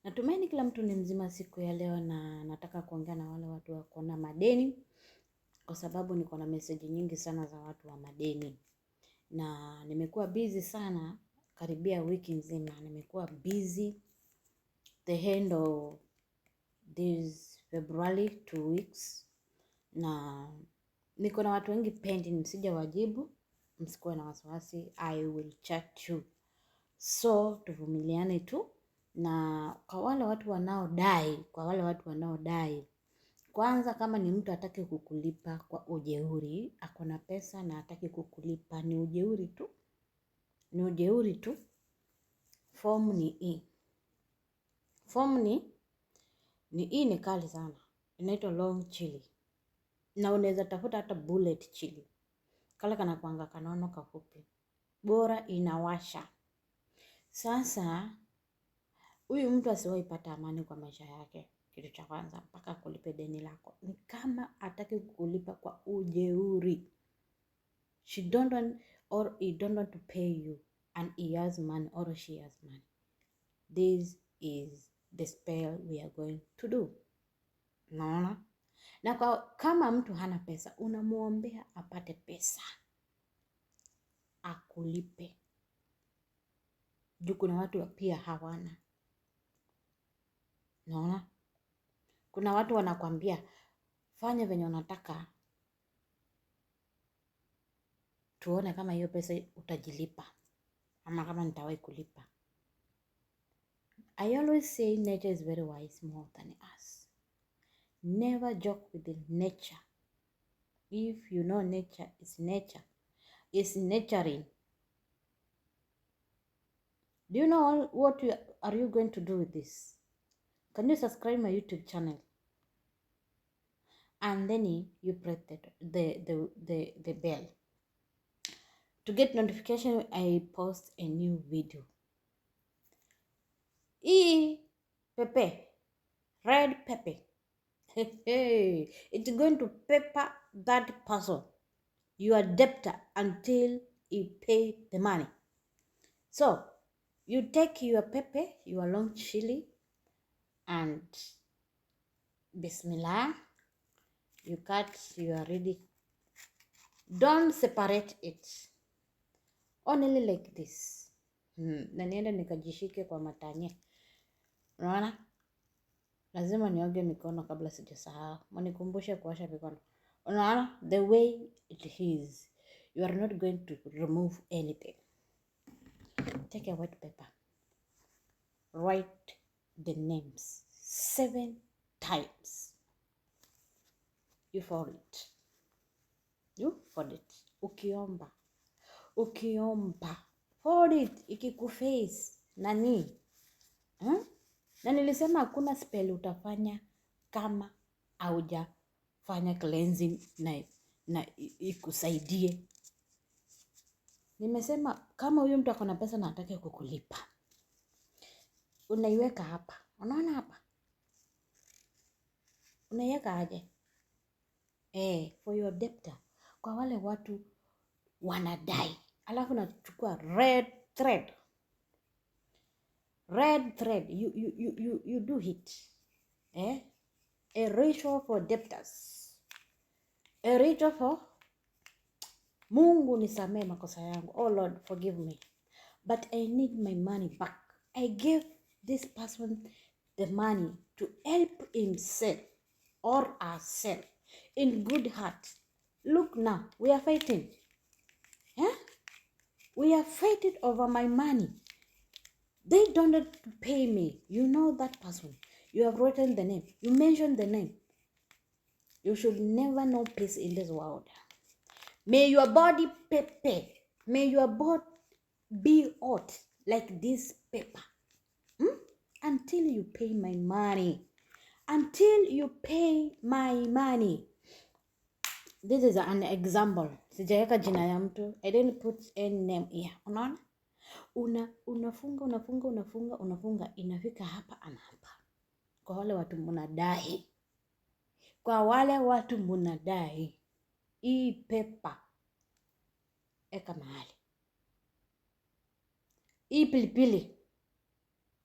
Natumaini kila mtu ni mzima siku ya leo, na nataka kuongea na wale watu wako na madeni, kwa sababu niko na message nyingi sana za watu wa madeni. Na nimekuwa busy sana karibia wiki nzima. Nimekuwa busy the end of this February 2 weeks. Na niko na watu wengi pending sijawajibu. Msikuwe na wasiwasi, I will chat you. So tuvumiliane tu. Na kwa wale watu wanaodai, kwanza kama ni mtu hataki kukulipa kwa ujeuri, ako na pesa na hataki kukulipa, ni ujeuri tu. Form ni hii. Form ni hii, ni kali sana. Inaitwa long chili. Na unaweza tafuta hata bullet chili. Kale kana kuanga kanono kafupi. Bora inawasha. Sasa huyu mtu asiwahi pata amani kwa maisha yake. Kitu cha kwanza mpaka kulipe deni lako. Ni kama hataki kukulipa kwa ujeuri. She don't want or he don't want to pay you and he has money or she has money. This is the spell we are going to do. Naona? Na kama mtu hana pesa, unamuombea apate pesa. Akulipe. Juu kuna watu pia hawana. Naona? Kuna watu wanakwambia fanya venye unataka, tuone kama hiyo pesa utajilipa ama kama nitawahi kulipa. I always say nature is very wise more than us. Never joke with the nature. If you know nature is nurturing. Do you know what are you going to do with this? Can you subscribe my YouTube channel? And then you press the bell to get notification I post a new video. Pepe, red pepper. It's going to pepper that person, your debtor, until you pay the money. So you take your pepper, your long chili, and Bismillah, you cut, you are ready. Don't separate it. Only like this. Na nienda nikajishike kwa matanye. Unaona? Lazima nioge mikono kabla sijasahau. Mnikumbushe kuosha mikono. Unaona? The way it is. You are not going to remove anything. Take a white paper. Write the names 7 times. You fold it. Ukiomba. Fold it. Ikikuface. Nani? Na nilisema hakuna spell utafanya kama haujafanya cleansing na ikusaidie. Nimesema kama huyu mtu ako na pesa na hataki kukulipa, unaiweka hapa. Unaona hapa? Unaiweka aje? For your debtor. Kwa wale watu wanadai. Alafu nachukua red thread. You do it. A ritual for debtors. A ritual for Mungu nisamee makosa yangu. Oh Lord, forgive me. But I need my money back. I gave this person the money to help himself or herself in good heart. Look now, we are fighting. We are fighting over my money. They don't have to pay me. You know that person. You have written the name. You mentioned the name. You should never know peace in this world. May your body pepe. May your body be hot like this paper. Until you pay my money. Until you pay my money. This is an example. Sijaweka jina ya mtu. I didn't put any name here. Unaona? Unafunga. Inafika hapa ana hapa. Kwa wale watu mnadai. Hii pepa. Eka mahali. Hii pilipili.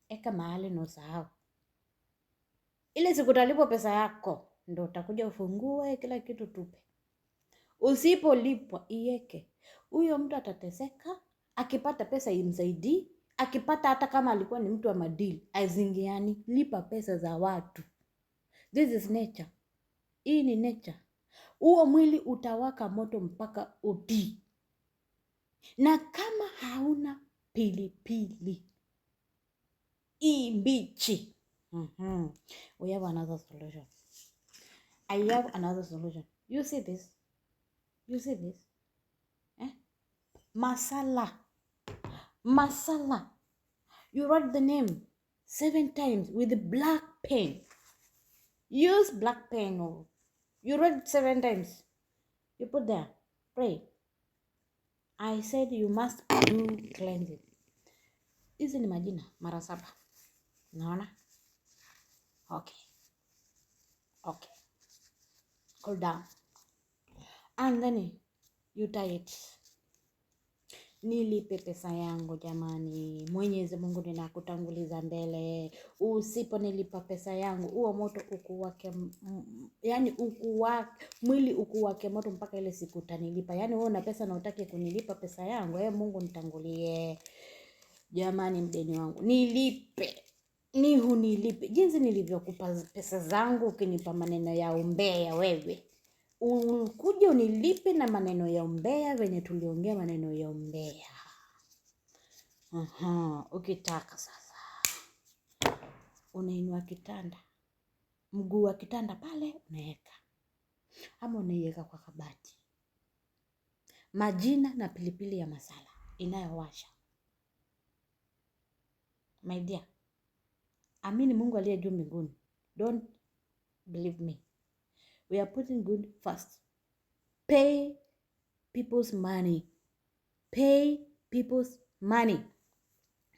Eka mahali na usahau. Ile siku utalipwa pesa yako ndio utakuja ufungue kila kitu tupe. Usipolipwa iweke. Huyo mtu atateseka, akipata pesa imsaidii, akipata hata kama alikuwa ni mtu wa madili, azingiani. Lipa pesa za watu. This is nature. Hii ni nature. Huo mwili utawaka moto mpaka utii. Na kama hauna pilipili hii mbichi, we have another solution. I have another solution. You see this? You see this? Masala. Masala. You write the name 7 times with the black pen. Use black pen. Or you write 7 times. You put there. Pray. I said you must do cleansing. Hizi ni majina mara 7. Naona? Okay. Okay. Cool down. And then you tie it. Nilipe pesa yangu jamani. Mwenyezi Mungu ninakutanguliza mbele. Usipo nilipa pesa yangu, huo moto ukuwake, yani mwili ukuwake moto mpaka ile siku utanilipa. Yani wewe una pesa na utaki kunilipa pesa yangu. Mungu nitangulie. Jamani mdeni wangu, nilipe. Hunilipe. Jinsi nilivyokupa pesa zangu ukinipa maneno ya umbea wewe. Ukuje unilipe na maneno ya umbea venye tuliongea maneno ya umbea. Ukitaka sasa unainua kitanda, mguu wa kitanda pale unaweka, ama unaiweka kwa kabati. Majina na pilipili ya masala inayowasha. My dear, amini Mungu aliye juu mbinguni. Don't believe me. We are putting good first. Pay people's money. Pay people's money.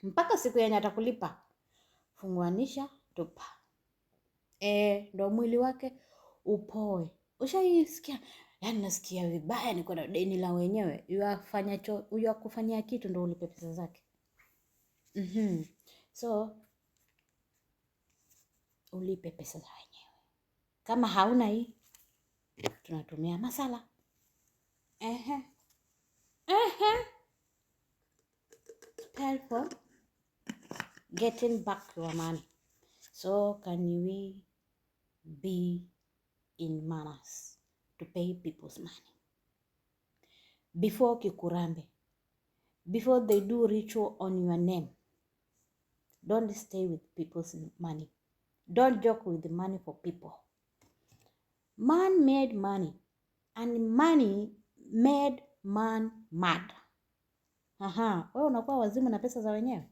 Mpaka siku yenye atakulipa. Funguanisha tupa. Ndo mwili wake upoe. Ushaisikia? Yani nasikia vibaya niko na deni la wenyewe. Kufanya kitu ndo ulipe pesa zake. So ulipe pesa za wenyewe. Kama hauna hii, tunatumia masala. Spell for getting back your money. So can we be in manners to pay people's money? Before kikurambe, before they do ritual on your name, don't stay with people's money. Don't joke with the money for people. Man made money, and money made man mad. Wewe unakuwa wazimu na pesa za wenyewe.